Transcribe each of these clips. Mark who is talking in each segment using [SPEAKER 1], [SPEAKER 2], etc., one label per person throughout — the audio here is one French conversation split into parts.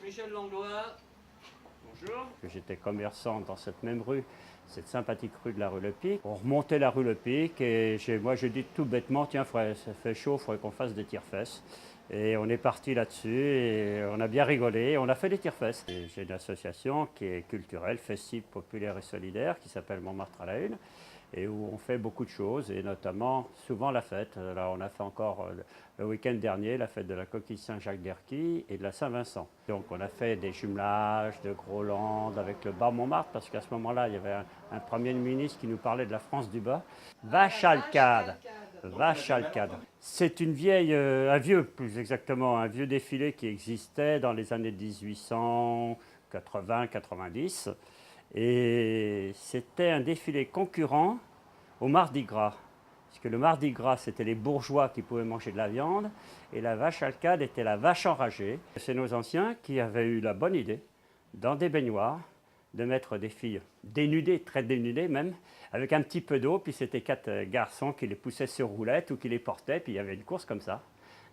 [SPEAKER 1] Michel Langlois. Bonjour.
[SPEAKER 2] J'étais commerçant dans cette même rue, cette sympathique rue de la rue Le Pic. On remontait la rue Le Pic et moi je dis tout bêtement, tiens, ça fait chaud, il faudrait qu'on fasse des tire-fesses. Et on est parti là-dessus et on a bien rigolé et on a fait des tire-fesses. J'ai une association qui est culturelle, festive, populaire et solidaire qui s'appelle Montmartre à la Une et où on fait beaucoup de choses et notamment souvent la fête. Là, on a fait encore le week-end dernier la fête de la coquille Saint-Jacques d'Erquy et de la Saint-Vincent. Donc on a fait des jumelages de Groland avec le bas Montmartre parce qu'à ce moment-là il y avait un Premier ministre qui nous parlait de la France du bas. Vachalcade. Vachalcade. C'est une vieille, un vieux plus exactement, un vieux défilé qui existait dans les années 1880-90. Et c'était un défilé concurrent au Mardi Gras. Parce que le Mardi Gras, c'était les bourgeois qui pouvaient manger de la viande, et la Vachalcade était la vache enragée. C'est nos anciens qui avaient eu la bonne idée, dans des baignoires, de mettre des filles dénudées, très dénudées même, avec un petit peu d'eau, puis c'était 4 garçons qui les poussaient sur roulette ou qui les portaient, puis il y avait une course comme ça.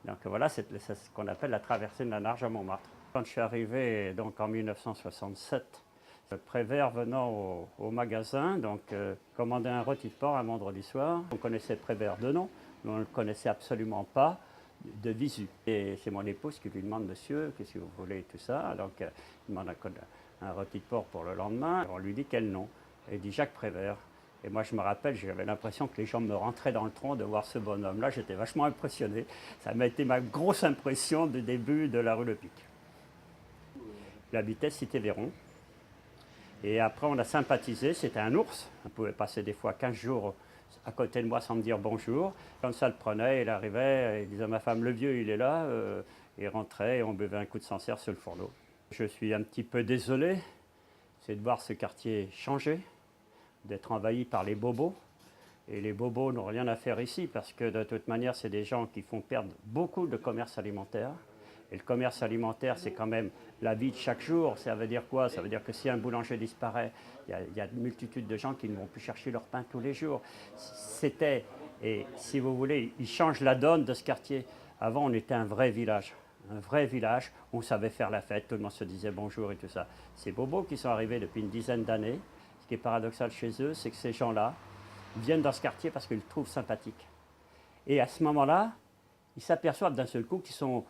[SPEAKER 2] Donc voilà, c'est ce qu'on appelle la traversée de la Narge à Montmartre. Quand je suis arrivé donc en 1967, le Prévert venant au magasin, donc commandait un rôti de porc un vendredi soir. On connaissait Prévert de nom, mais on ne le connaissait absolument pas de visu. Et c'est mon épouse qui lui demande, monsieur, qu'est-ce que vous voulez, tout ça. Donc il demande un rôti de porc pour le lendemain. On lui dit quel nom. Et il dit Jacques Prévert. Et moi, je me rappelle, j'avais l'impression que les gens me rentraient dans le tronc de voir ce bonhomme-là. J'étais vachement impressionné. Ça m'a été ma grosse impression du début de la rue Le Pic. J'habitais Cité-Véron. Et après, on a sympathisé. C'était un ours. On pouvait passer des fois 15 jours à côté de moi sans me dire bonjour. Quand ça le prenait, il arrivait, il disait à ma femme, le vieux, il est là. Il rentrait et on buvait un coup de Sancerre sur le fourneau. Je suis un petit peu désolé, c'est de voir ce quartier changer, d'être envahi par les bobos. Et les bobos n'ont rien à faire ici parce que de toute manière, c'est des gens qui font perdre beaucoup de commerce alimentaire. Et le commerce alimentaire, c'est quand même la vie de chaque jour. Ça veut dire quoi? Ça veut dire que si un boulanger disparaît, il y a une multitude de gens qui ne vont plus chercher leur pain tous les jours. C'était, et si vous voulez, ils changent la donne de ce quartier. Avant, on était un vrai village où on savait faire la fête, tout le monde se disait bonjour et tout ça. Ces bobos qui sont arrivés depuis une dizaine d'années, ce qui est paradoxal chez eux, c'est que ces gens-là viennent dans ce quartier parce qu'ils le trouvent sympathique. Et à ce moment-là, ils s'aperçoivent d'un seul coup qu'ils sont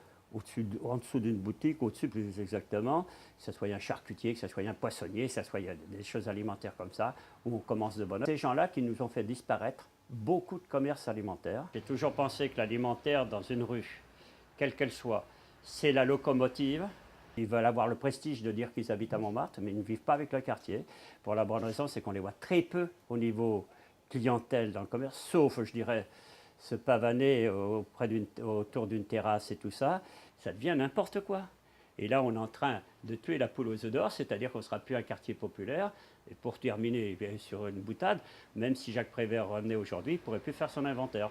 [SPEAKER 2] en dessous d'une boutique, au-dessus plus exactement, que ce soit un charcutier, que ce soit un poissonnier, que ce soit des choses alimentaires comme ça, où on commence de bonne heure. Ces gens-là qui nous ont fait disparaître beaucoup de commerces alimentaires. J'ai toujours pensé que l'alimentaire dans une rue, quelle qu'elle soit, c'est la locomotive. Ils veulent avoir le prestige de dire qu'ils habitent à Montmartre, mais ils ne vivent pas avec le quartier. Pour la bonne raison, c'est qu'on les voit très peu au niveau clientèle dans le commerce, sauf, je dirais, se pavaner autour d'une terrasse et tout ça. Ça devient n'importe quoi. Et là, on est en train de tuer la poule aux œufs d'or, c'est-à-dire qu'on ne sera plus un quartier populaire. Et pour terminer sur une boutade, même si Jacques Prévert revenait aujourd'hui, il ne pourrait plus faire son inventaire.